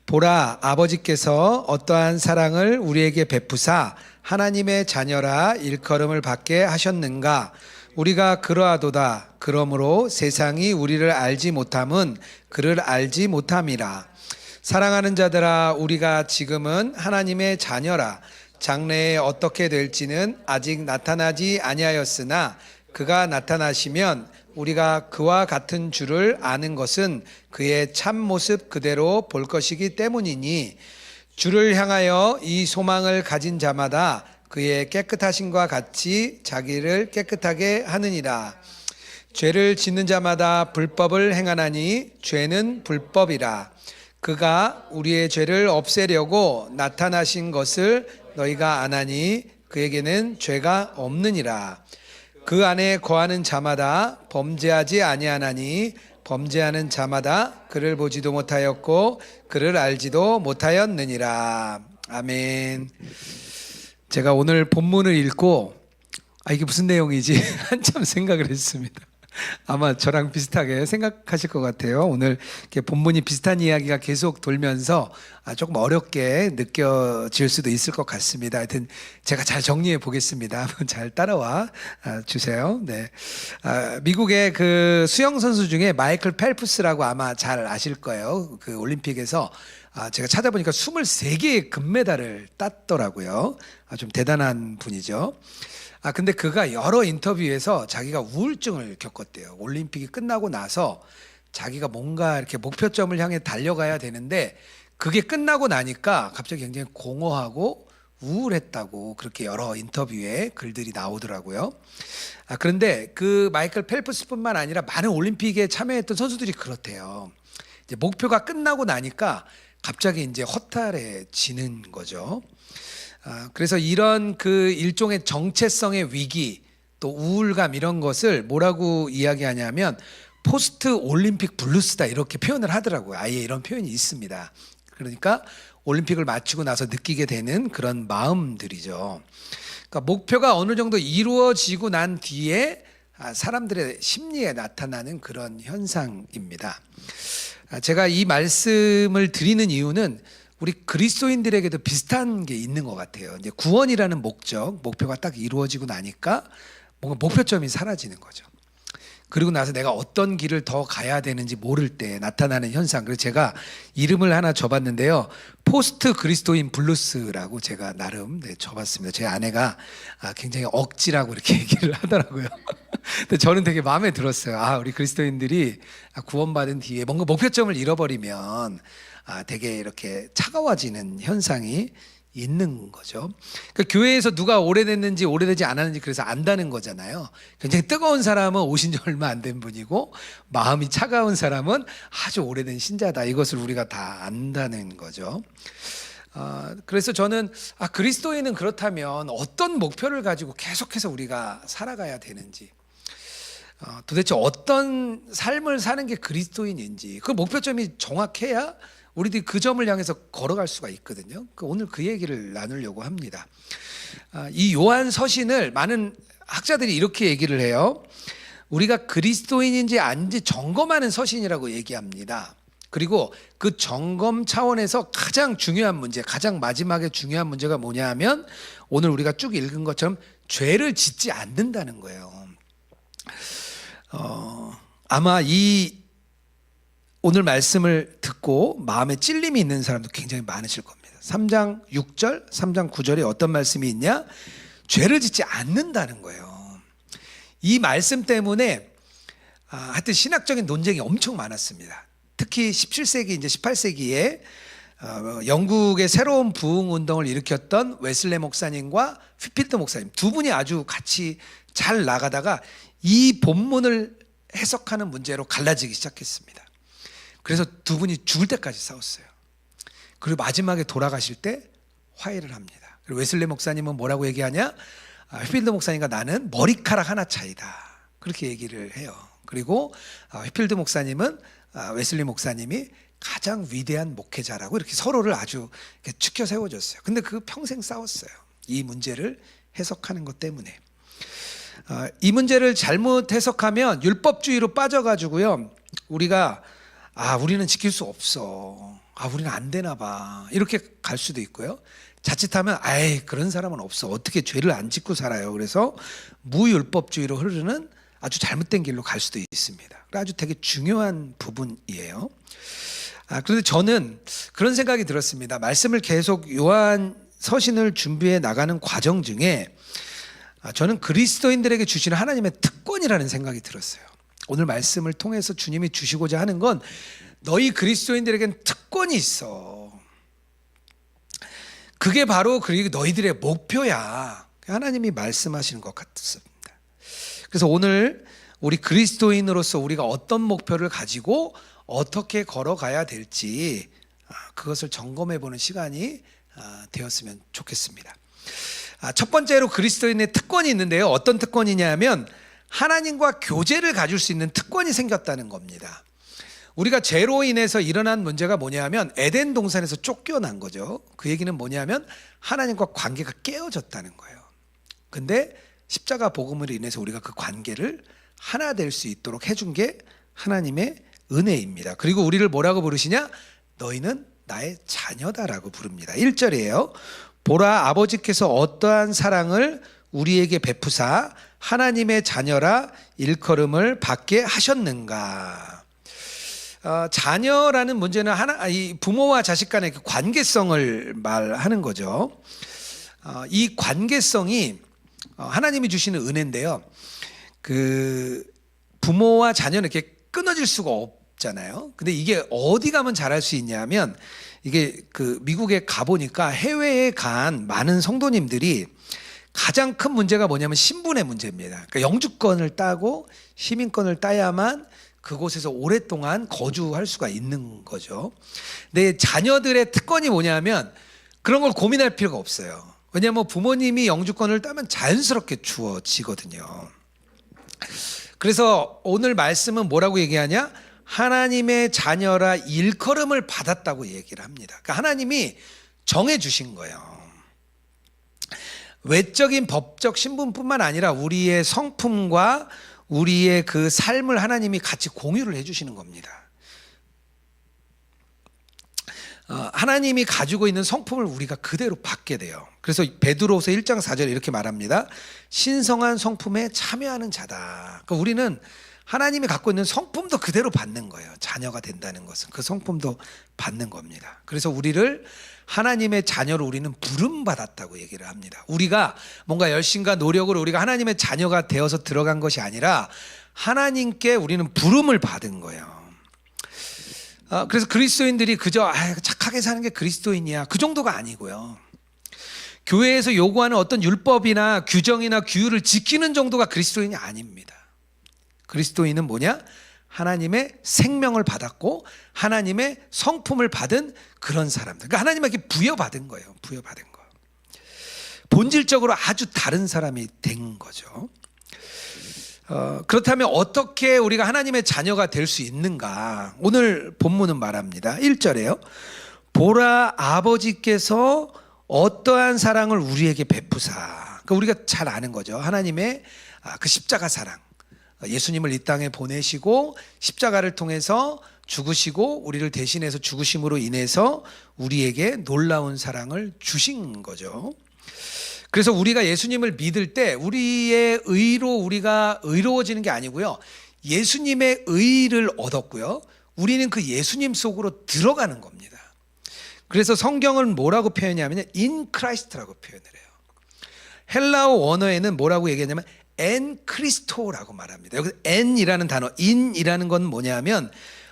보라, 아버지께서 어떠한 사랑을 우리에게 베푸사 하나님의 자녀라 일컬음을 받게 하셨는가. 우리가 그러하도다. 그러므로 세상이 우리를 알지 못함은 그를 알지 못함이라. 사랑하는 자들아, 우리가 지금은 하나님의 자녀라. 장래에 어떻게 될지는 아직 나타나지 아니하였으나 그가 나타나시면 우리가 그와 같은 줄을 아는 것은 그의 참 모습 그대로 볼 것이기 때문이니, 주를 향하여 이 소망을 가진 자마다 그의 깨끗하심과 같이 자기를 깨끗하게 하느니라. 죄를 짓는 자마다 불법을 행하나니 죄는 불법이라. 그가 우리의 죄를 없애려고 나타나신 것을 너희가 아나니 그에게는 죄가 없느니라. 그 안에 거하는 자마다 범죄하지 아니하나니 범죄하는 자마다 그를 보지도 못하였고 그를 알지도 못하였느니라. 아멘. 제가 오늘 본문을 읽고 이게 무슨 내용이지? 한참 생각을 했습니다. 아마 저랑 비슷하게 생각하실 것 같아요. 오늘 이렇게 본문이 비슷한 이야기가 계속 돌면서 조금 어렵게 느껴질 수도 있을 것 같습니다. 하여튼 제가 잘 정리해 보겠습니다. 잘 따라와 주세요. 네. 미국의 그 수영 선수 중에 마이클 펠프스라고 아마 잘 아실 거예요. 그 올림픽에서 제가 찾아보니까 23개의 금메달을 땄더라고요. 좀 대단한 분이죠. 근데 그가 여러 인터뷰에서 자기가 우울증을 겪었대요. 올림픽이 끝나고 나서 자기가 뭔가 이렇게 목표점을 향해 달려가야 되는데 그게 끝나고 나니까 갑자기 굉장히 공허하고 우울했다고 그렇게 여러 인터뷰에 글들이 나오더라고요. 그런데 그 마이클 펠프스뿐만 아니라 많은 올림픽에 참여했던 선수들이 그렇대요. 이제 목표가 끝나고 나니까 갑자기 이제 허탈해지는 거죠. 그래서 이런 그 일종의 정체성의 위기 또 우울감 이런 것을 뭐라고 이야기하냐면 포스트 올림픽 블루스다 이렇게 표현을 하더라고요. 아예 이런 표현이 있습니다. 그러니까 올림픽을 마치고 나서 느끼게 되는 그런 마음들이죠. 그러니까 목표가 어느 정도 이루어지고 난 뒤에 사람들의 심리에 나타나는 그런 현상입니다. 제가 이 말씀을 드리는 이유는 우리 그리스도인들에게도 비슷한 게 있는 것 같아요. 이제 구원이라는 목표가 딱 이루어지고 나니까 뭔가 목표점이 사라지는 거죠. 그리고 나서 내가 어떤 길을 더 가야 되는지 모를 때 나타나는 현상. 그래서 제가 이름을 하나 줘봤는데요. 포스트 그리스도인 블루스라고 제가 나름 줘봤습니다. 제 아내가 굉장히 억지라고 이렇게 얘기를 하더라고요. 근데 저는 되게 마음에 들었어요. 우리 그리스도인들이 구원받은 뒤에 뭔가 목표점을 잃어버리면 되게 이렇게 차가워지는 현상이 있는 거죠. 그러니까 교회에서 누가 오래됐는지 오래되지 않았는지 그래서 안다는 거잖아요. 굉장히 뜨거운 사람은 오신 지 얼마 안 된 분이고 마음이 차가운 사람은 아주 오래된 신자다. 이것을 우리가 다 안다는 거죠. 그래서 저는 그리스도인은 그렇다면 어떤 목표를 가지고 계속해서 우리가 살아가야 되는지, 도대체 어떤 삶을 사는 게 그리스도인인지 그 목표점이 정확해야 우리들이 그 점을 향해서 걸어갈 수가 있거든요. 오늘 그 얘기를 나누려고 합니다. 이 요한 서신을 많은 학자들이 이렇게 얘기를 해요. 우리가 그리스도인인지 아닌지 점검하는 서신이라고 얘기합니다. 그리고 그 점검 차원에서 가장 중요한 문제, 가장 마지막에 중요한 문제가 뭐냐 하면 오늘 우리가 쭉 읽은 것처럼 죄를 짓지 않는다는 거예요. 아마 오늘 말씀을 듣고 마음에 찔림이 있는 사람도 굉장히 많으실 겁니다. 3장 6절, 3장 9절에 어떤 말씀이 있냐? 죄를 짓지 않는다는 거예요. 이 말씀 때문에 하여튼 신학적인 논쟁이 엄청 많았습니다. 특히 17세기, 이제 18세기에 영국의 새로운 부흥 운동을 일으켰던 웨슬레 목사님과 휘필드 목사님 두 분이 아주 같이 잘 나가다가 이 본문을 해석하는 문제로 갈라지기 시작했습니다. 그래서 두 분이 죽을 때까지 싸웠어요. 그리고 마지막에 돌아가실 때 화해를 합니다. 그리고 웨슬레 목사님은 뭐라고 얘기하냐? 휘필드 목사님과 나는 머리카락 하나 차이다. 그렇게 얘기를 해요. 그리고 휘필드 목사님은 웨슬리 목사님이 가장 위대한 목회자라고 이렇게 서로를 아주 이렇게 치켜 세워줬어요. 근데 그 평생 싸웠어요. 이 문제를 해석하는 것 때문에. 이 문제를 잘못 해석하면 율법주의로 빠져가지고요. 우리는 지킬 수 없어. 우리는 안 되나 봐, 이렇게 갈 수도 있고요. 자칫하면 아이, 그런 사람은 없어, 어떻게 죄를 안 짓고 살아요. 그래서 무율법주의로 흐르는 아주 잘못된 길로 갈 수도 있습니다. 아주 되게 중요한 부분이에요. 그런데 저는 그런 생각이 들었습니다. 말씀을 계속 요한 서신을 준비해 나가는 과정 중에 저는 그리스도인들에게 주시는 하나님의 특권이라는 생각이 들었어요. 오늘 말씀을 통해서 주님이 주시고자 하는 건 너희 그리스도인들에겐 특권이 있어. 그게 바로 너희들의 목표야. 하나님이 말씀하시는 것 같습니다. 그래서 오늘 우리 그리스도인으로서 우리가 어떤 목표를 가지고 어떻게 걸어가야 될지 그것을 점검해 보는 시간이 되었으면 좋겠습니다. 첫 번째로 그리스도인의 특권이 있는데요. 어떤 특권이냐면 하나님과 교제를 가질 수 있는 특권이 생겼다는 겁니다. 우리가 죄로 인해서 일어난 문제가 뭐냐면 에덴 동산에서 쫓겨난 거죠. 그 얘기는 뭐냐면 하나님과 관계가 깨어졌다는 거예요. 근데 십자가 복음으로 인해서 우리가 그 관계를 하나 될 수 있도록 해준 게 하나님의 은혜입니다. 그리고 우리를 뭐라고 부르시냐? 너희는 나의 자녀다라고 부릅니다. 1절이에요. 보라, 아버지께서 어떠한 사랑을 우리에게 베푸사 하나님의 자녀라 일컬음을 받게 하셨는가. 자녀라는 문제는 이 부모와 자식 간의 그 관계성을 말하는 거죠. 이 관계성이 하나님이 주시는 은혜인데요. 그 부모와 자녀는 이렇게 끊어질 수가 없잖아요. 근데 이게 어디 가면 잘할 수 있냐면, 이게 그 미국에 가보니까 해외에 간 많은 성도님들이 가장 큰 문제가 뭐냐면 신분의 문제입니다. 그러니까 영주권을 따고 시민권을 따야만 그곳에서 오랫동안 거주할 수가 있는 거죠. 근데 자녀들의 특권이 뭐냐면 그런 걸 고민할 필요가 없어요. 왜냐하면 부모님이 영주권을 따면 자연스럽게 주어지거든요. 그래서 오늘 말씀은 뭐라고 얘기하냐? 하나님의 자녀라 일컬음을 받았다고 얘기를 합니다. 그러니까 하나님이 정해주신 거예요. 외적인 법적 신분뿐만 아니라 우리의 성품과 우리의 그 삶을 하나님이 같이 공유를 해주시는 겁니다. 하나님이 가지고 있는 성품을 우리가 그대로 받게 돼요. 그래서 베드로서 1장 4절에 이렇게 말합니다. 신성한 성품에 참여하는 자다. 그러니까 우리는 하나님이 갖고 있는 성품도 그대로 받는 거예요. 자녀가 된다는 것은 그 성품도 받는 겁니다. 그래서 우리를 하나님의 자녀로 우리는 부름받았다고 얘기를 합니다. 우리가 뭔가 열심과 노력으로 우리가 하나님의 자녀가 되어서 들어간 것이 아니라 하나님께 우리는 부름을 받은 거예요. 그래서 그리스도인들이 그저 착하게 사는 게 그리스도인이야, 그 정도가 아니고요. 교회에서 요구하는 어떤 율법이나 규정이나 규율을 지키는 정도가 그리스도인이 아닙니다. 그리스도인은 뭐냐? 하나님의 생명을 받았고 하나님의 성품을 받은 그런 사람들. 그러니까 하나님에게 부여받은 거예요. 부여받은 거. 본질적으로 아주 다른 사람이 된 거죠. 그렇다면 어떻게 우리가 하나님의 자녀가 될 수 있는가? 오늘 본문은 말합니다. 1절에요. 보라, 아버지께서 어떠한 사랑을 우리에게 베푸사. 그러니까 우리가 잘 아는 거죠. 하나님의 그 십자가 사랑. 예수님을 이 땅에 보내시고 십자가를 통해서 죽으시고 우리를 대신해서 죽으심으로 인해서 우리에게 놀라운 사랑을 주신 거죠. 그래서 우리가 예수님을 믿을 때 우리의 의로 우리가 의로워지는 게 아니고요. 예수님의 의를 얻었고요. 우리는 그 예수님 속으로 들어가는 겁니다. 그래서 성경은 뭐라고 표현하냐면 in Christ라고 표현을 해요. 헬라어 원어에는 뭐라고 얘기하냐면 en Christo라고 말합니다. 여기서 en이라는 단어, in이라는 건 뭐냐면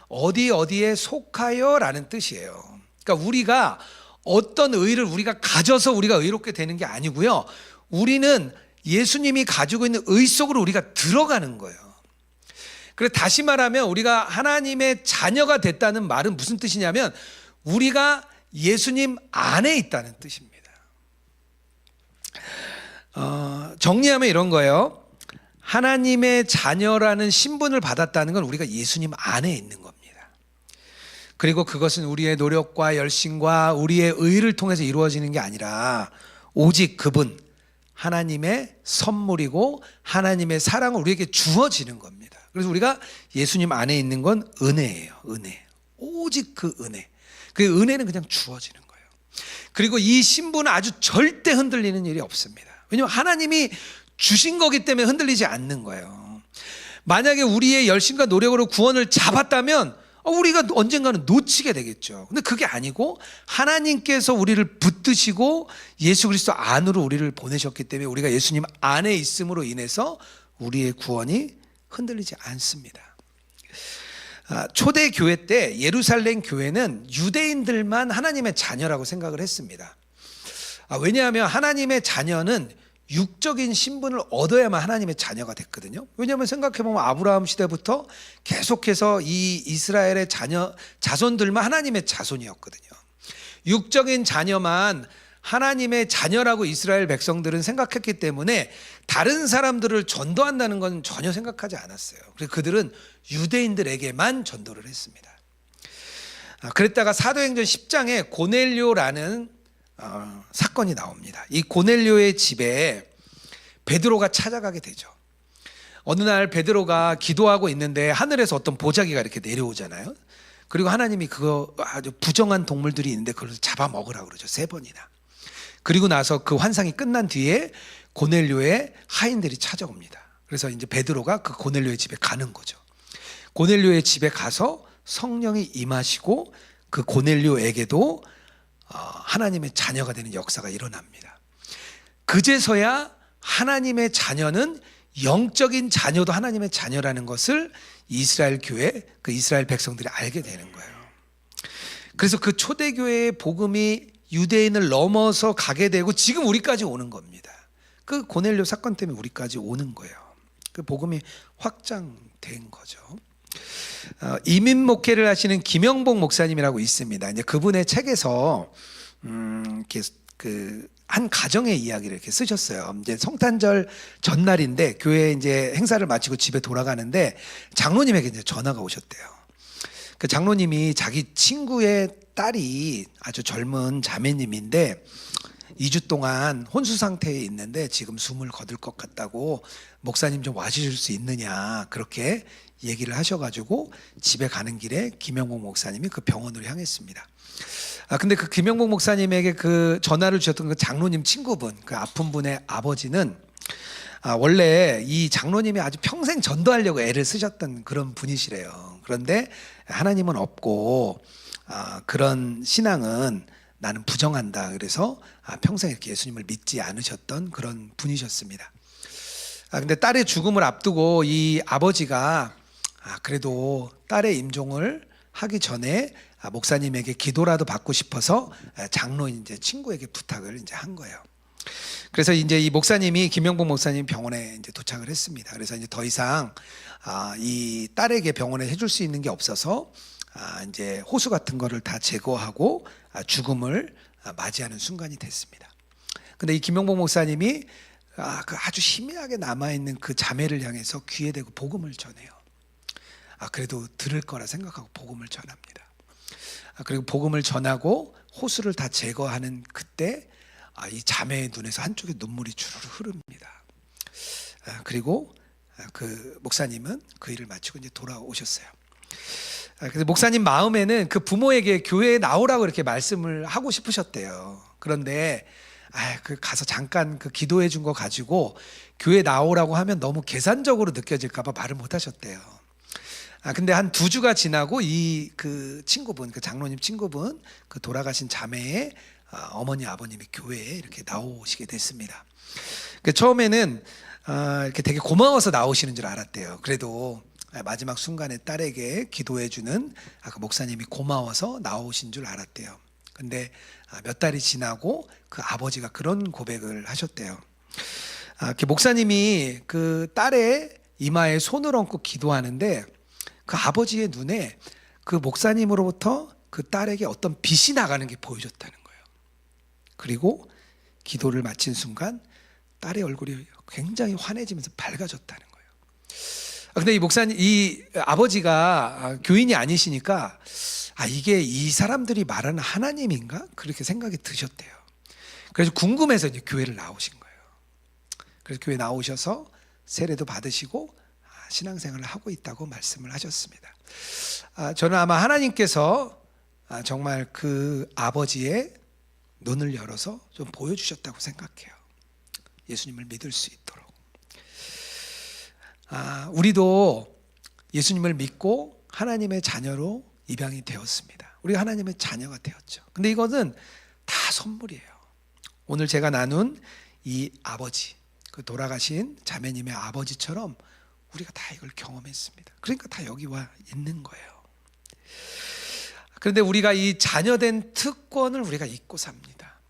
어디에 속하여라는 뜻이에요. 그러니까 우리가 어떤 의를 우리가 가져서 우리가 의롭게 되는 게 아니고요. 우리는 예수님이 가지고 있는 의 속으로 우리가 들어가는 거예요. 그래서 다시 말하면 우리가 하나님의 자녀가 됐다는 말은 무슨 뜻이냐면 우리가 예수님 안에 있다는 뜻입니다. 정리하면 이런 거예요. 하나님의 자녀라는 신분을 받았다는 건 우리가 예수님 안에 있는 겁니다. 그리고 그것은 우리의 노력과 열심과 우리의 의를 통해서 이루어지는 게 아니라 오직 그분 하나님의 선물이고 하나님의 사랑을 우리에게 주어지는 겁니다. 그래서 우리가 예수님 안에 있는 건 은혜예요. 은혜. 오직 그 은혜. 그 은혜는 그냥 주어지는 거예요. 그리고 이 신분은 아주 절대 흔들리는 일이 없습니다. 왜냐하면 하나님이 주신 거기 때문에 흔들리지 않는 거예요. 만약에 우리의 열심과 노력으로 구원을 잡았다면 우리가 언젠가는 놓치게 되겠죠. 근데 그게 아니고 하나님께서 우리를 붙드시고 예수 그리스도 안으로 우리를 보내셨기 때문에 우리가 예수님 안에 있음으로 인해서 우리의 구원이 흔들리지 않습니다. 초대 교회 때 예루살렘 교회는 유대인들만 하나님의 자녀라고 생각을 했습니다. 왜냐하면 하나님의 자녀는 육적인 신분을 얻어야만 하나님의 자녀가 됐거든요. 왜냐하면 생각해보면 아브라함 시대부터 계속해서 이 이스라엘의 자손들만 하나님의 자손이었거든요. 육적인 자녀만 하나님의 자녀라고 이스라엘 백성들은 생각했기 때문에 다른 사람들을 전도한다는 건 전혀 생각하지 않았어요. 그래서 그들은 유대인들에게만 전도를 했습니다. 그랬다가 사도행전 10장에 고넬료라는 사건이 나옵니다. 이 고넬료의 집에 베드로가 찾아가게 되죠. 어느 날 베드로가 기도하고 있는데 하늘에서 어떤 보자기가 이렇게 내려오잖아요. 그리고 하나님이 그거 아주 부정한 동물들이 있는데 그걸 잡아먹으라고 그러죠. 3번이나. 그리고 나서 그 환상이 끝난 뒤에 고넬료의 하인들이 찾아옵니다. 그래서 이제 베드로가 그 고넬료의 집에 가는 거죠. 고넬료의 집에 가서 성령이 임하시고 그 고넬료에게도 하나님의 자녀가 되는 역사가 일어납니다. 그제서야 하나님의 자녀는 영적인 자녀도 하나님의 자녀라는 것을 이스라엘 교회, 그 이스라엘 백성들이 알게 되는 거예요. 그래서 그 초대교회의 복음이 유대인을 넘어서 가게 되고 지금 우리까지 오는 겁니다. 그 고넬료 사건 때문에 우리까지 오는 거예요. 그 복음이 확장된 거죠. 이민 목회를 하시는 김영복 목사님이라고 있습니다. 이제 그분의 책에서 이렇게 한 가정의 이야기를 이렇게 쓰셨어요. 이제 성탄절 전날인데 교회 이제 행사를 마치고 집에 돌아가는데 장로님에게 이제 전화가 오셨대요. 그 장로님이 자기 친구의 딸이 아주 젊은 자매님인데 2주 동안 혼수 상태에 있는데 지금 숨을 거둘 것 같다고 목사님 좀 와주실 수 있느냐 그렇게 얘기를 하셔가지고 집에 가는 길에 김영복 목사님이 그 병원으로 향했습니다. 근데 그 김영복 목사님에게 그 전화를 주셨던 그 장로님 친구분, 그 아픈 분의 아버지는 원래 이 장로님이 아주 평생 전도하려고 애를 쓰셨던 그런 분이시래요. 그런데 하나님은 없고 그런 신앙은 나는 부정한다. 그래서 평생 이렇게 예수님을 믿지 않으셨던 그런 분이셨습니다. 근데 딸의 죽음을 앞두고 이 아버지가 그래도 딸의 임종을 하기 전에 목사님에게 기도라도 받고 싶어서 장로인 이제 친구에게 부탁을 이제 한 거예요. 그래서 이제 이 목사님이 김영복 목사님 병원에 이제 도착을 했습니다. 그래서 이제 더 이상 이 딸에게 병원에 해줄 수 있는 게 없어서 이제 호수 같은 거를 다 제거하고 죽음을 맞이하는 순간이 됐습니다. 근데 이 김영복 목사님이 그 아주 희미하게 남아있는 그 자매를 향해서 귀에 대고 복음을 전해요. 그래도 들을 거라 생각하고 복음을 전합니다. 그리고 복음을 전하고 호수를 다 제거하는 그때 이 자매의 눈에서 한쪽에 눈물이 주르르 흐릅니다. 그리고 그 목사님은 그 일을 마치고 이제 돌아오셨어요. 그래서 목사님 마음에는 그 부모에게 교회에 나오라고 이렇게 말씀을 하고 싶으셨대요. 그런데 그 가서 잠깐 그 기도해 준 거 가지고 교회 나오라고 하면 너무 계산적으로 느껴질까 봐 말을 못 하셨대요. 근데 한 2주가 지나고 이 그 친구분, 그 장로님 친구분, 그 돌아가신 자매의 어머니 아버님이 교회에 이렇게 나오시게 됐습니다. 처음에는 이렇게 되게 고마워서 나오시는 줄 알았대요. 그래도 마지막 순간에 딸에게 기도해주는 그 목사님이 고마워서 나오신 줄 알았대요. 근데 몇 달이 지나고 그 아버지가 그런 고백을 하셨대요. 목사님이 그 딸의 이마에 손을 얹고 기도하는데 그 아버지의 눈에 그 목사님으로부터 그 딸에게 어떤 빛이 나가는 게 보여줬다는 거예요. 그리고 기도를 마친 순간 딸의 얼굴이 굉장히 환해지면서 밝아졌다는 거예요. 근데 이 목사님, 이 아버지가 교인이 아니시니까 이게 이 사람들이 말하는 하나님인가? 그렇게 생각이 드셨대요. 그래서 궁금해서 이제 교회를 나오신 거예요. 그래서 교회 나오셔서 세례도 받으시고 신앙생활을 하고 있다고 말씀을 하셨습니다. 저는 아마 하나님께서 정말 그 아버지의 눈을 열어서 좀 보여주셨다고 생각해요. 예수님을 믿을 수 있도록. 우리도 예수님을 믿고 하나님의 자녀로 입양이 되었습니다. 우리가 하나님의 자녀가 되었죠. 근데 이것은 다 선물이에요. 오늘 제가 나눈 이 아버지, 그 돌아가신 자매님의 아버지처럼 우리가 다 이걸 경험했습니다. 그러니까 다 여기 와 있는 거예요. 그런데 우리가 이 자녀된 특권을 우리가 잊고 삽니다.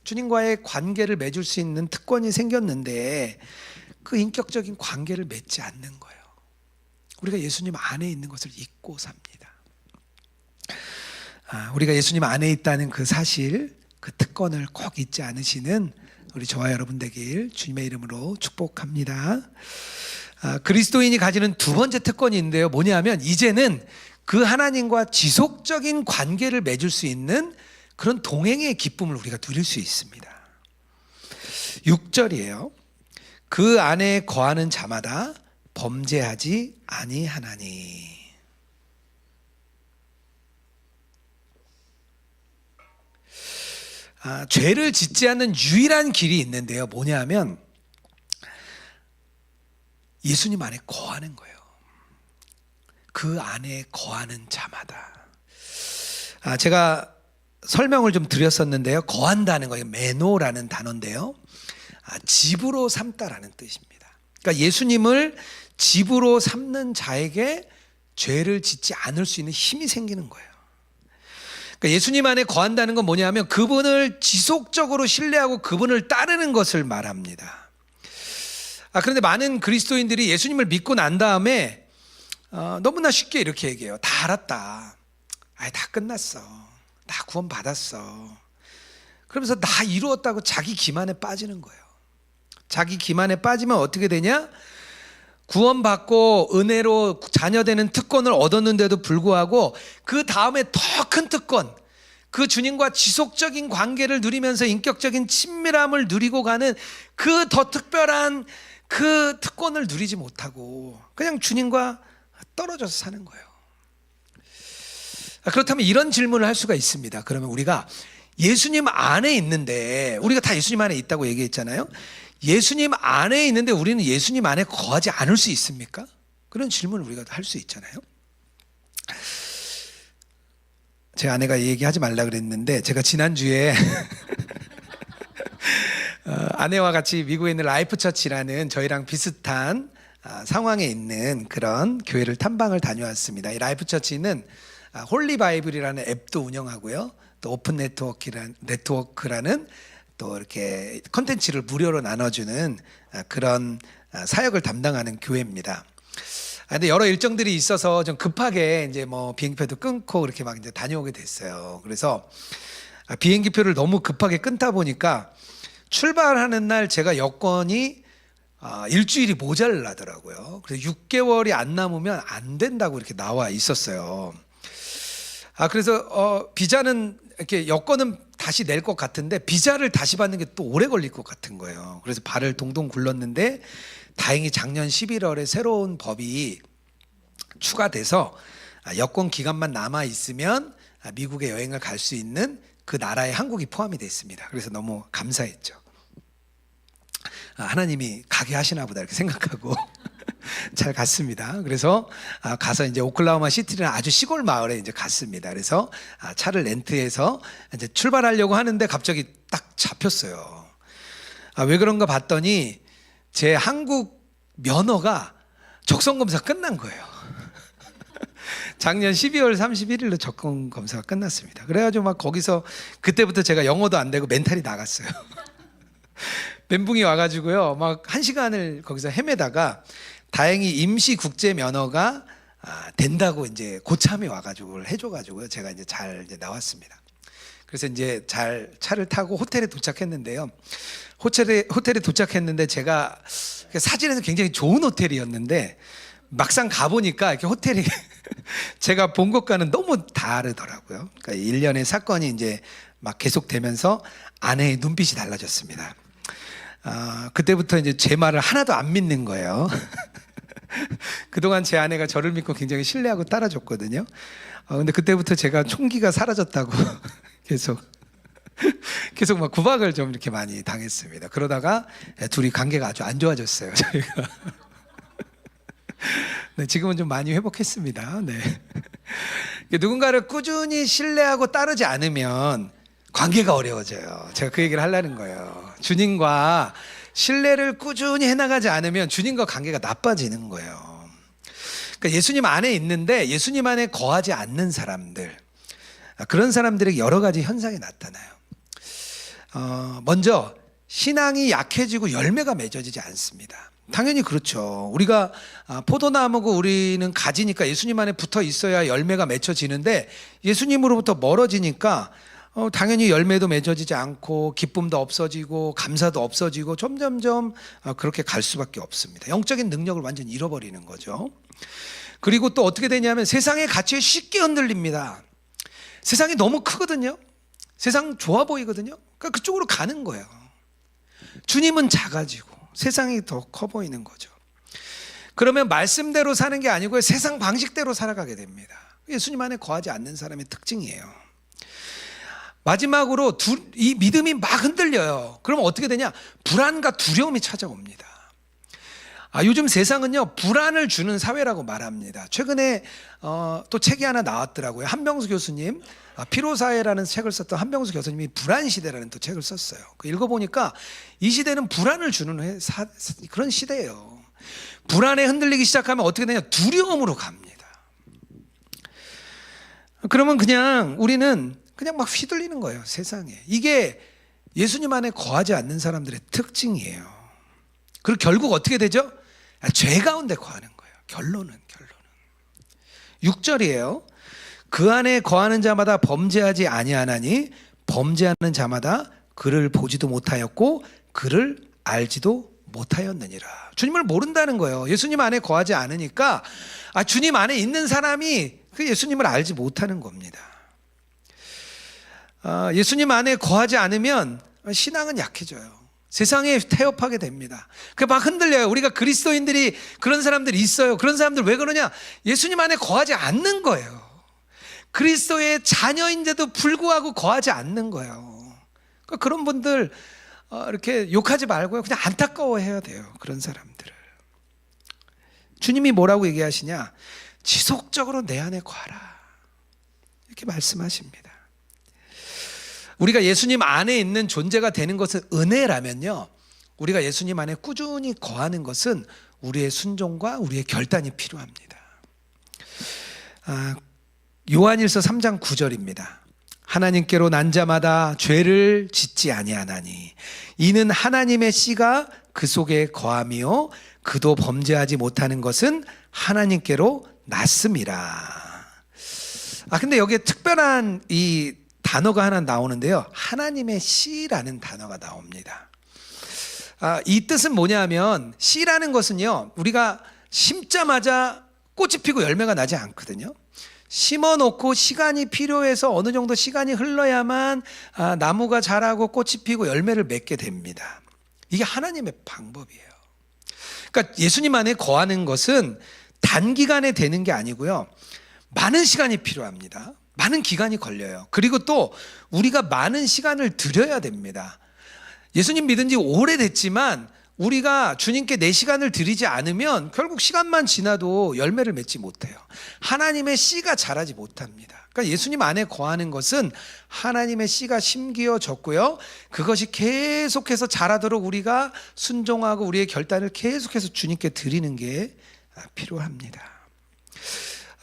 주님과의 관계를 맺을 수 있는 특권이 생겼는데 그 인격적인 관계를 맺지 않는 거예요. 우리가 예수님 안에 있는 것을 잊고 삽니다. 우리가 예수님 안에 있다는 그 사실, 그 특권을 꼭 잊지 않으시는 우리 저와 여러분 되길 주님의 이름으로 축복합니다. 그리스도인이 가지는 두 번째 특권이 있는데요. 뭐냐면 이제는 그 하나님과 지속적인 관계를 맺을 수 있는 그런 동행의 기쁨을 우리가 누릴 수 있습니다. 6절이에요. 그 안에 거하는 자마다 범죄하지 아니하나니. 죄를 짓지 않는 유일한 길이 있는데요. 뭐냐면 예수님 안에 거하는 거예요. 그 안에 거하는 자마다. 제가 설명을 좀 드렸었는데요. 거한다는 거예요. 메노라는 단어인데요. 집으로 삼다라는 뜻입니다. 그러니까 예수님을 집으로 삼는 자에게 죄를 짓지 않을 수 있는 힘이 생기는 거예요. 그러니까 예수님 안에 거한다는 건 뭐냐면 그분을 지속적으로 신뢰하고 그분을 따르는 것을 말합니다. 그런데 많은 그리스도인들이 예수님을 믿고 난 다음에 너무나 쉽게 이렇게 얘기해요. 다 알았다. 다 끝났어. 다 구원 받았어. 그러면서 다 이루었다고 자기 기만에 빠지는 거예요. 자기 기만에 빠지면 어떻게 되냐? 구원받고 은혜로 자녀되는 특권을 얻었는데도 불구하고 그 다음에 더 큰 특권, 그 주님과 지속적인 관계를 누리면서 인격적인 친밀함을 누리고 가는 그 더 특별한 그 특권을 누리지 못하고 그냥 주님과 떨어져서 사는 거예요. 그렇다면 이런 질문을 할 수가 있습니다. 그러면 우리가 예수님 안에 있는데, 우리가 다 예수님 안에 있다고 얘기했잖아요. 예수님 안에 있는데 우리는 예수님 안에 거하지 않을 수 있습니까? 그런 질문을 우리가 할 수 있잖아요. 제 아내가 얘기하지 말라 그랬는데 제가 지난주에 아내와 같이 미국에 있는 라이프처치라는 저희랑 비슷한 상황에 있는 그런 교회를 탐방을 다녀왔습니다. 이 라이프처치는 홀리바이블이라는 앱도 운영하고요, 또 오픈 네트워크라는 또 이렇게 컨텐츠를 무료로 나눠주는 그런 사역을 담당하는 교회입니다. 근데 여러 일정들이 있어서 좀 급하게 이제 뭐 비행기표도 끊고 그렇게 막 이제 다녀오게 됐어요. 그래서 비행기표를 너무 급하게 끊다 보니까 출발하는 날 제가 여권이 일주일이 모자라더라고요. 그래서 6개월이 안 남으면 안 된다고 이렇게 나와 있었어요. 그래서 비자는 이렇게 여권은 다시 낼 것 같은데 비자를 다시 받는 게 또 오래 걸릴 것 같은 거예요. 그래서 발을 동동 굴렀는데 다행히 작년 11월에 새로운 법이 추가돼서 여권 기간만 남아 있으면 미국에 여행을 갈 수 있는 그 나라에 한국이 포함이 됐습니다. 그래서 너무 감사했죠. 하나님이 가게 하시나 보다 이렇게 생각하고 잘 갔습니다. 그래서 가서 이제 오클라호마 시티라는 아주 시골 마을에 이제 갔습니다. 그래서 차를 렌트해서 이제 출발하려고 하는데 갑자기 딱 잡혔어요. 왜 그런가 봤더니 제 한국 면허가 적성 검사 끝난 거예요. 작년 12월 31일로 적성 검사가 끝났습니다. 그래가지고 막 거기서 그때부터 제가 영어도 안 되고 멘탈이 나갔어요. 멘붕이 와가지고요, 막 1시간을 거기서 헤매다가 다행히 임시 국제 면허가 된다고 이제 고참이 와가지고 그걸 해줘가지고요, 제가 이제 잘 이제 나왔습니다. 그래서 이제 잘 차를 타고 호텔에 도착했는데요. 호텔에 도착했는데 제가 사진에서 굉장히 좋은 호텔이었는데 막상 가보니까 이렇게 호텔이 제가 본 것과는 너무 다르더라고요. 그러니까 일련의 사건이 이제 막 계속되면서 아내의 눈빛이 달라졌습니다. 그때부터 이제 제 말을 하나도 안 믿는 거예요. 그동안 제 아내가 저를 믿고 굉장히 신뢰하고 따라줬거든요. 근데 그때부터 제가 총기가 사라졌다고 계속 막 구박을 좀 이렇게 많이 당했습니다. 그러다가 둘이 관계가 아주 안 좋아졌어요, 저희가. 네, 지금은 좀 많이 회복했습니다. 네. 누군가를 꾸준히 신뢰하고 따르지 않으면 관계가 어려워져요. 제가 그 얘기를 하려는 거예요. 주님과 신뢰를 꾸준히 해나가지 않으면 주님과 관계가 나빠지는 거예요. 그러니까 예수님 안에 있는데 예수님 안에 거하지 않는 사람들, 그런 사람들에게 여러 가지 현상이 나타나요. 먼저 신앙이 약해지고 열매가 맺어지지 않습니다. 당연히 그렇죠. 우리가 포도나무고 우리는 가지니까 예수님 안에 붙어 있어야 열매가 맺혀지는데 예수님으로부터 멀어지니까 당연히 열매도 맺어지지 않고 기쁨도 없어지고 감사도 없어지고 점점점 그렇게 갈 수밖에 없습니다. 영적인 능력을 완전히 잃어버리는 거죠. 그리고 또 어떻게 되냐면 세상의 가치에 쉽게 흔들립니다. 세상이 너무 크거든요. 세상 좋아 보이거든요. 그러니까 그쪽으로 가는 거예요. 주님은 작아지고 세상이 더 커 보이는 거죠. 그러면 말씀대로 사는 게 아니고 세상 방식대로 살아가게 됩니다. 예수님 안에 거하지 않는 사람의 특징이에요. 마지막으로 이 믿음이 막 흔들려요. 그러면 어떻게 되냐? 불안과 두려움이 찾아옵니다. 요즘 세상은요, 불안을 주는 사회라고 말합니다. 최근에 또 책이 하나 나왔더라고요. 한병수 교수님, 피로사회라는 책을 썼던 한병수 교수님이 불안시대라는 또 책을 썼어요. 읽어보니까 이 시대는 불안을 주는 그런 시대예요. 불안에 흔들리기 시작하면 어떻게 되냐? 두려움으로 갑니다. 그러면 우리는 그냥 막 휘둘리는 거예요, 세상에. 이게 예수님 안에 거하지 않는 사람들의 특징이에요. 그리고 결국 어떻게 되죠? 죄 가운데 거하는 거예요. 결론은 6절이에요. 그 안에 거하는 자마다 범죄하지 아니하나니 범죄하는 자마다 그를 보지도 못하였고 그를 알지도 못하였느니라. 주님을 모른다는 거예요. 예수님 안에 거하지 않으니까 주님 안에 있는 사람이 그 예수님을 알지 못하는 겁니다. 예수님 안에 거하지 않으면 신앙은 약해져요. 세상에 태업하게 됩니다. 막 흔들려요. 우리가 그리스도인들이 그런 사람들이 있어요. 그런 사람들 왜 그러냐? 예수님 안에 거하지 않는 거예요. 그리스도의 자녀인데도 불구하고 거하지 않는 거예요. 그러니까 그런 분들 이렇게 욕하지 말고요. 그냥 안타까워해야 돼요. 그런 사람들을. 주님이 뭐라고 얘기하시냐? 지속적으로 내 안에 거하라. 이렇게 말씀하십니다. 우리가 예수님 안에 있는 존재가 되는 것은 은혜라면요, 우리가 예수님 안에 꾸준히 거하는 것은 우리의 순종과 우리의 결단이 필요합니다. 요한일서 3장 9절입니다. 하나님께로 난 자마다 죄를 짓지 아니하나니 이는 하나님의 씨가 그 속에 거함이요 그도 범죄하지 못하는 것은 하나님께로 났음이라. 근데 여기에 특별한 이 단어가 하나 나오는데요. 하나님의 씨라는 단어가 나옵니다. 이 뜻은 뭐냐면 씨라는 것은요, 우리가 심자마자 꽃이 피고 열매가 나지 않거든요. 심어놓고 시간이 필요해서 어느 정도 시간이 흘러야만 나무가 자라고 꽃이 피고 열매를 맺게 됩니다. 이게 하나님의 방법이에요. 그러니까 예수님 안에 거하는 것은 단기간에 되는 게 아니고요, 많은 시간이 필요합니다. 많은 기간이 걸려요. 그리고 또 우리가 많은 시간을 들여야 됩니다. 예수님 믿은 지 오래됐지만 우리가 주님께 내 시간을 드리지 않으면 결국 시간만 지나도 열매를 맺지 못해요. 하나님의 씨가 자라지 못합니다. 그러니까 예수님 안에 거하는 것은 하나님의 씨가 심기어졌고요, 그것이 계속해서 자라도록 우리가 순종하고 우리의 결단을 계속해서 주님께 드리는 게 필요합니다.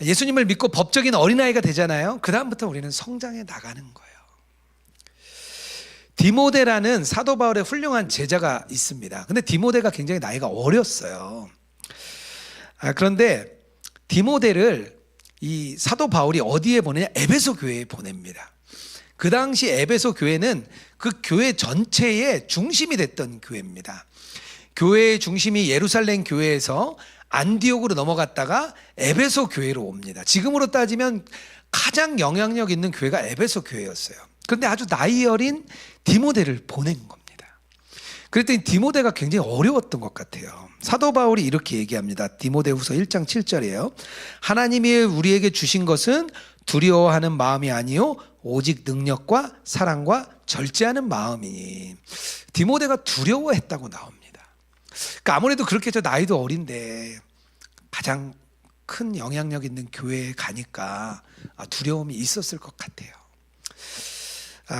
예수님을 믿고 법적인 어린아이가 되잖아요. 그 다음부터 우리는 성장해 나가는 거예요. 디모데라는 사도 바울의 훌륭한 제자가 있습니다. 근데 디모데가 굉장히 나이가 어렸어요. 그런데 디모데를 이 사도 바울이 어디에 보내냐? 에베소 교회에 보냅니다. 그 당시 에베소 교회는 그 교회 전체의 중심이 됐던 교회입니다. 교회의 중심이 예루살렘 교회에서 안디옥으로 넘어갔다가 에베소 교회로 옵니다. 지금으로 따지면 가장 영향력 있는 교회가 에베소 교회였어요. 그런데 아주 나이 어린 디모데를 보낸 겁니다. 그랬더니 디모데가 굉장히 어려웠던 것 같아요. 사도 바울이 이렇게 얘기합니다. 디모데후서 1장 7절이에요. 하나님이 우리에게 주신 것은 두려워하는 마음이 아니요 오직 능력과 사랑과 절제하는 마음이니. 디모데가 두려워했다고 나옵니다. 그러니까 아무래도 그렇겠죠. 나이도 어린데 가장 큰 영향력 있는 교회에 가니까 두려움이 있었을 것 같아요.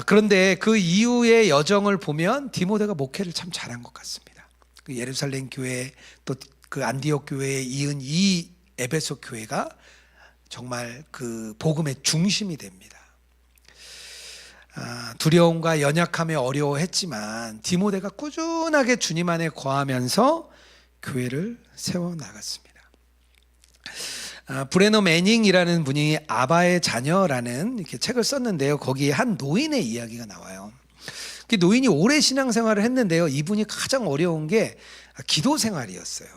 그런데 그 이후의 여정을 보면 디모데가 목회를 참 잘한 것 같습니다. 그 예루살렘 교회 또 그 안디옥 교회에 이은 이 에베소 교회가 정말 그 복음의 중심이 됩니다. 두려움과 연약함에 어려워했지만 디모데가 꾸준하게 주님 안에 거하면서 교회를 세워나갔습니다. 브레너 매닝이라는 분이 아바의 자녀라는 이렇게 책을 썼는데요. 거기에 한 노인의 이야기가 나와요. 그 노인이 오래 신앙생활을 했는데요. 이분이 가장 어려운 게 기도 생활이었어요.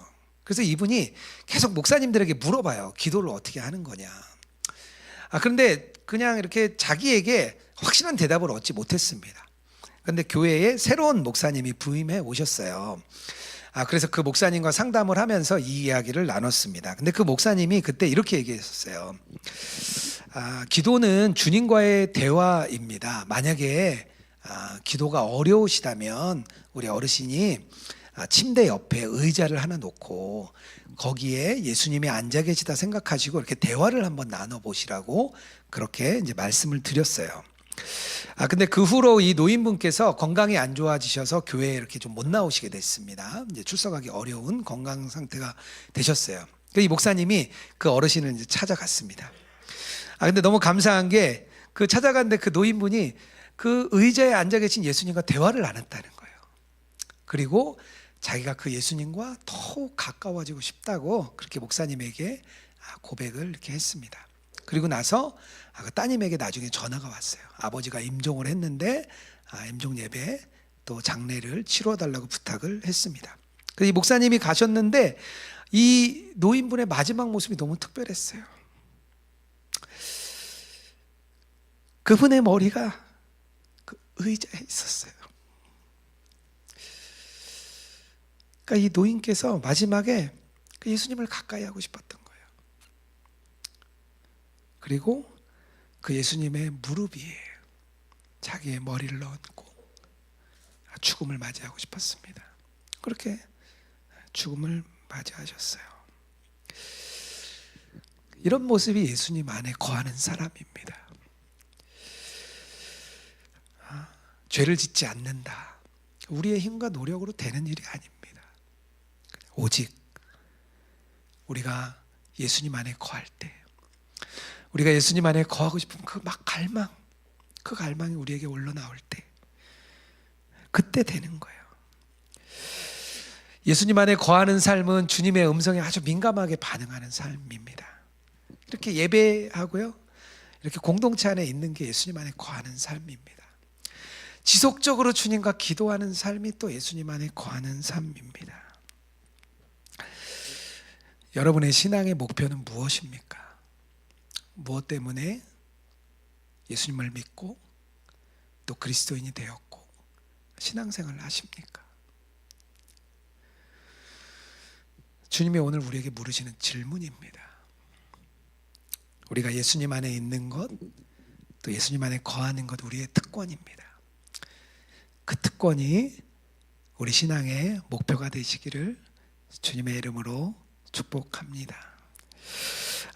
그래서 이분이 계속 목사님들에게 물어봐요. 기도를 어떻게 하는 거냐. 그런데 그냥 이렇게 자기에게 확실한 대답을 얻지 못했습니다. 그런데 교회에 새로운 목사님이 부임해 오셨어요. 그래서 그 목사님과 상담을 하면서 이 이야기를 나눴습니다. 근데 그 목사님이 그때 이렇게 얘기했었어요. 기도는 주님과의 대화입니다. 만약에 기도가 어려우시다면 우리 어르신이 침대 옆에 의자를 하나 놓고 거기에 예수님이 앉아 계시다 생각하시고 이렇게 대화를 한번 나눠보시라고 그렇게 이제 말씀을 드렸어요. 근데 그 후로 이 노인분께서 건강이 안 좋아지셔서 교회에 이렇게 좀 못 나오시게 됐습니다. 이제 출석하기 어려운 건강 상태가 되셨어요. 이 목사님이 그 어르신을 이제 찾아갔습니다. 근데 너무 감사한 게 그 찾아갔는데 그 노인분이 그 의자에 앉아 계신 예수님과 대화를 나눴다는 거예요. 그리고 자기가 그 예수님과 더욱 가까워지고 싶다고 그렇게 목사님에게 고백을 이렇게 했습니다. 그리고 나서 그 따님에게 나중에 전화가 왔어요. 아버지가 임종을 했는데 임종 예배 또 장례를 치러달라고 부탁을 했습니다. 그래서 이 목사님이 가셨는데 이 노인분의 마지막 모습이 너무 특별했어요. 그분의 머리가 그 의자에 있었어요. 그러니까 이 노인께서 마지막에 그 예수님을 가까이 하고 싶었던 거예요. 그리고 그 예수님의 무릎 위에 자기의 머리를 얹고 죽음을 맞이하고 싶었습니다. 그렇게 죽음을 맞이하셨어요. 이런 모습이 예수님 안에 거하는 사람입니다. 죄를 짓지 않는다. 우리의 힘과 노력으로 되는 일이 아닙니다. 오직 우리가 예수님 안에 거할 때, 우리가 예수님 안에 거하고 싶은 그 갈망, 그 갈망이 우리에게 올라나올 때 그때 되는 거예요. 예수님 안에 거하는 삶은 주님의 음성에 아주 민감하게 반응하는 삶입니다. 이렇게 예배하고요, 이렇게 공동체 안에 있는 게 예수님 안에 거하는 삶입니다. 지속적으로 주님과 기도하는 삶이 또 예수님 안에 거하는 삶입니다. 여러분의 신앙의 목표는 무엇입니까? 무엇 때문에 예수님을 믿고 또 그리스도인이 되었고 신앙생활을 하십니까? 주님이 오늘 우리에게 물으시는 질문입니다. 우리가 예수님 안에 있는 것, 또 예수님 안에 거하는 것 우리의 특권입니다. 그 특권이 우리 신앙의 목표가 되시기를 주님의 이름으로 축복합니다.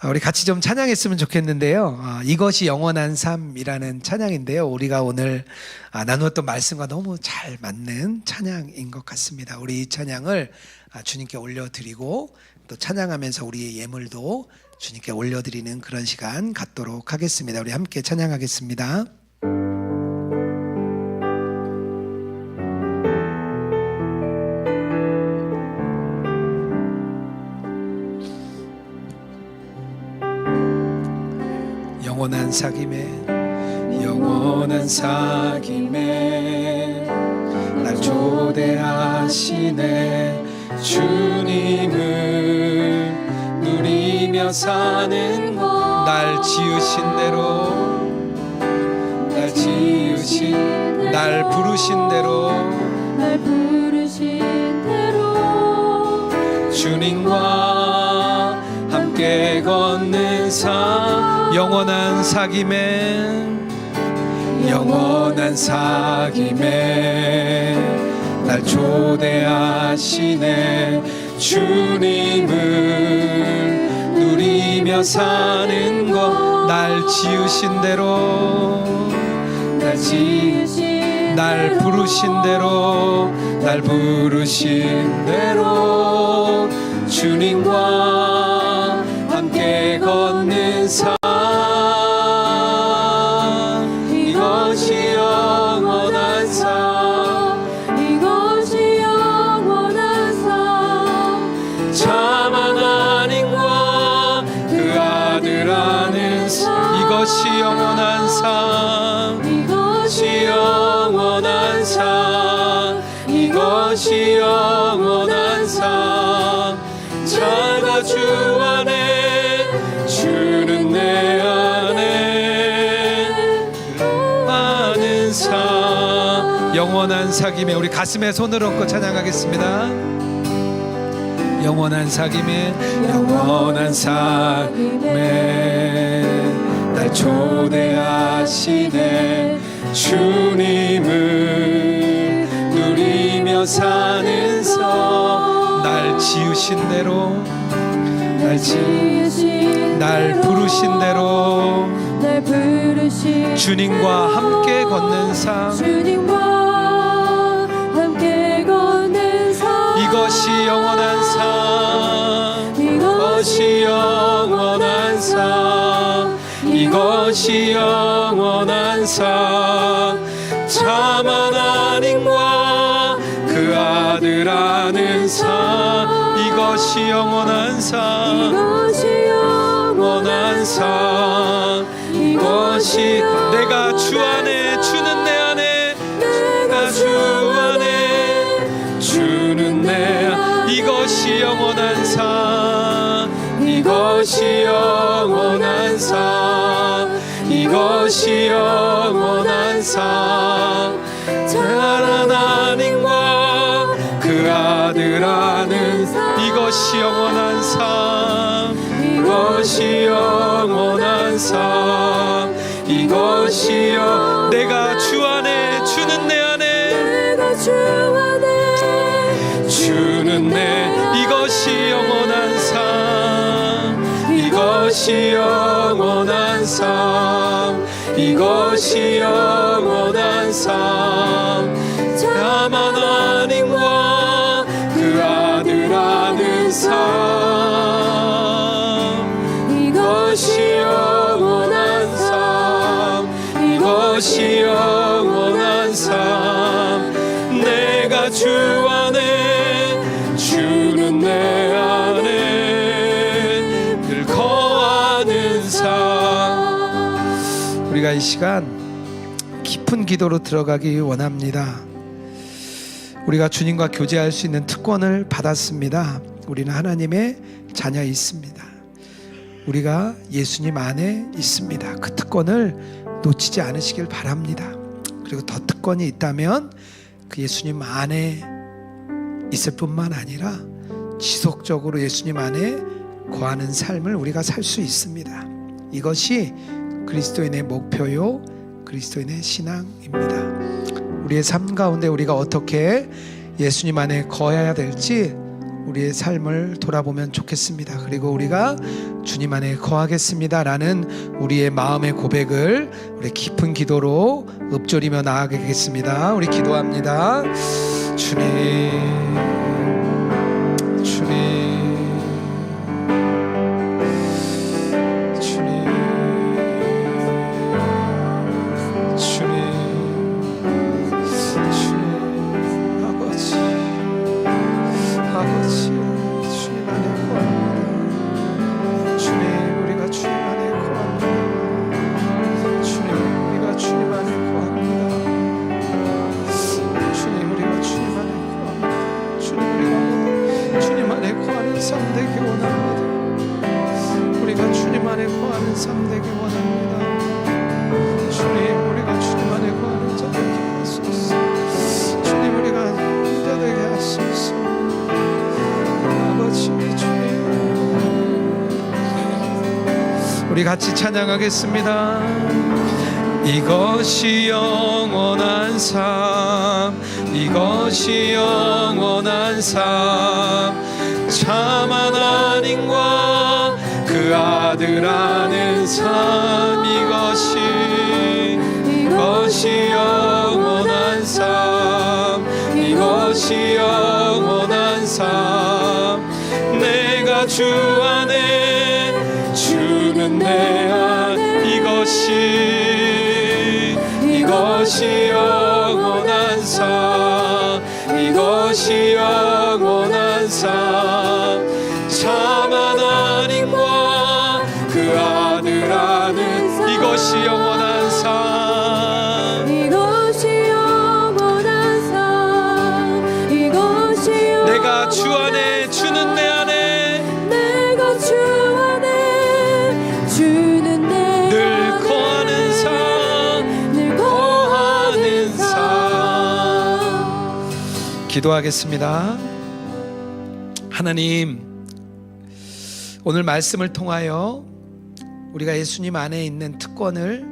우리 같이 좀 찬양했으면 좋겠는데요. 이것이 영원한 삶이라는 찬양인데요. 우리가 오늘 나누었던 말씀과 너무 잘 맞는 찬양인 것 같습니다. 우리 이 찬양을 주님께 올려드리고 또 찬양하면서 우리의 예물도 주님께 올려드리는 그런 시간 갖도록 하겠습니다. 우리 함께 찬양하겠습니다. 영원한 사귐에 날 초대하시네. 주님을 누리며 사는 곳, 날 지으신 날 부르신 대로 날 부르신 대로 주님과 함께 걷는 삶 영원한 사귐에 날 초대하시네 주님을 누리며 사는 것 날 지으신 대로 날 부르신 대로 주님과 함께 걷는 삶 이것이 영원한 삶 참 하나님과 그 아들 안에 이것이 영원한 삶 이것이 영원한 삶 자가 주 안에 주는 내 안에 많은 삶 영원한 사귐에 우리 가슴에 손을 얹고 찬양하겠습니다. 영원한 사귐에 날 초대하시네 주님을 누리며 사는 삶 날 지으신 대로 날 부르신 대로 주님과 함께 걷는 삶 이것이 영원한 삶 이것이 영원한 삶 참 하나님과 그 아들 아는 삶 이것이 영원한 삶 이것이 내가 주 안에 주는 내 안에 내가 주 안에 주는 내 안에 이것이 영원한 삶 이것이 영원한 삶 이것이 영원한 삶 하나님과 그 아들 아는 이것이 영원한 삶 이것이 영원한 삶 이것이 내가 주 안에 주는 내 안에 주는 내 이것이 영원한 삶 이것이 영원한 삶 이것이 영원한 삶 참 하나님과 그 아들 아는 삶 이것이 영원한 삶 이것이 영원한 삶 내가 주 안에 주는 내 안에 늘 거하는 삶 우리가 이 시간 깊은 기도로 들어가기 원합니다. 우리가 주님과 교제할 수 있는 특권을 받았습니다. 우리는 하나님의 자녀 있습니다. 우리가 예수님 안에 있습니다. 그 특권을 놓치지 않으시길 바랍니다. 그리고 더 특권이 있다면 그 예수님 안에 있을 뿐만 아니라 지속적으로 예수님 안에 거하는 삶을 우리가 살 수 있습니다. 이것이 그리스도인의 목표요 그리스도인의 신앙입니다. 우리의 삶 가운데 우리가 어떻게 예수님 안에 거해야 될지 우리의 삶을 돌아보면 좋겠습니다. 그리고 우리가 주님 안에 거하겠습니다 라는 우리의 마음의 고백을 우리 깊은 기도로 읊조리며 나아가겠습니다. 우리 기도합니다. 주님 주님 안에 같이 찬양하겠습니다. 이것이 영원한 삶, 이것이 영원한 삶, 참 하나님과 그 아들 아는 삶, 이것이 영원한 삶, 이것이 영원한 삶. 내가 주 안에, 주는 내 안에, 이것이 영원한 삶, 이것이 영원한 삶, 참 하나님과 그 아들 아는, 이것이 영원한 삶, 이것이 영원한 삶, 이것이 내가 주 안에, 주는 내 안에, 내가 주 안에, 주는 내 늘 안에 거하는 삶, 늘 거하는 삶. 기도하겠습니다. 하나님, 오늘 말씀을 통하여 우리가 예수님 안에 있는 특권을,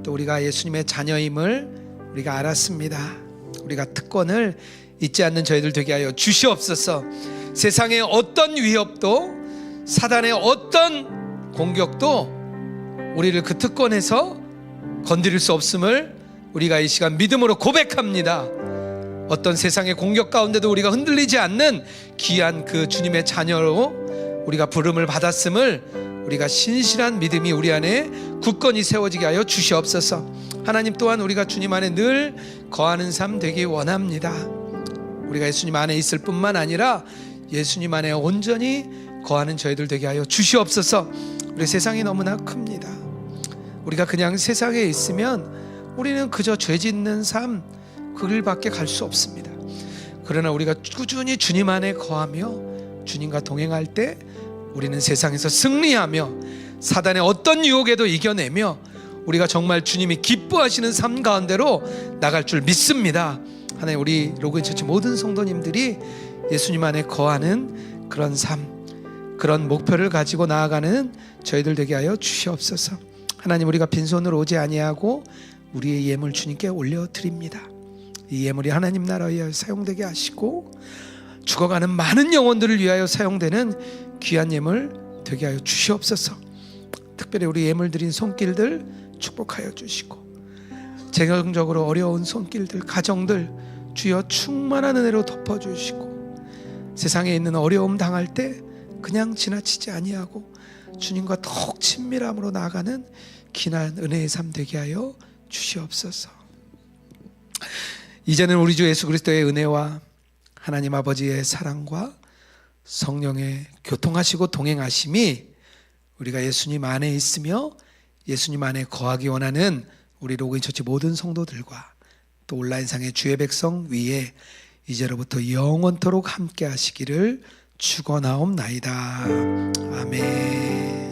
또 우리가 예수님의 자녀임을 우리가 알았습니다. 우리가 특권을 잊지 않는 저희들 되게 하여 주시옵소서. 세상의 어떤 위협도, 사단의 어떤 공격도 우리를 그 특권에서 건드릴 수 없음을 우리가 이 시간 믿음으로 고백합니다. 어떤 세상의 공격 가운데도 우리가 흔들리지 않는 귀한 그 주님의 자녀로 우리가 부름을 받았음을 우리가 신실한 믿음이 우리 안에 굳건히 세워지게 하여 주시옵소서. 하나님, 또한 우리가 주님 안에 늘 거하는 삶 되기 원합니다. 우리가 예수님 안에 있을 뿐만 아니라 예수님 안에 온전히 거하는 저희들 되게 하여 주시옵소서. 우리 세상이 너무나 큽니다. 우리가 그냥 세상에 있으면 우리는 그저 죄 짓는 삶, 그 길밖에 갈 수 없습니다. 그러나 우리가 꾸준히 주님 안에 거하며 주님과 동행할 때 우리는 세상에서 승리하며 사단의 어떤 유혹에도 이겨내며 우리가 정말 주님이 기뻐하시는 삶 가운데로 나갈 줄 믿습니다. 하나님, 우리 로그인처치 모든 성도님들이 예수님 안에 거하는 그런 삶, 그런 목표를 가지고 나아가는 저희들 되게 하여 주시옵소서. 하나님, 우리가 빈손으로 오지 아니하고 우리의 예물 주님께 올려드립니다. 이 예물이 하나님 나라에 위하여 사용되게 하시고 죽어가는 많은 영혼들을 위하여 사용되는 귀한 예물 되게 하여 주시옵소서. 특별히 우리 예물 드린 손길들 축복하여 주시고, 재정적으로 어려운 손길들, 가정들 주여 충만한 은혜로 덮어주시고, 세상에 있는 어려움 당할 때 그냥 지나치지 아니하고 주님과 더욱 친밀함으로 나아가는 귀한 은혜의 삶 되게 하여 주시옵소서. 이제는 우리 주 예수 그리스도의 은혜와 하나님 아버지의 사랑과 성령의 교통하시고 동행하심이 우리가 예수님 안에 있으며 예수님 안에 거하기 원하는 우리 로그인처치 모든 성도들과 또 온라인상의 주의 백성 위에 이제로부터 영원토록 함께 하시기를 축원하옵나이다. 아멘.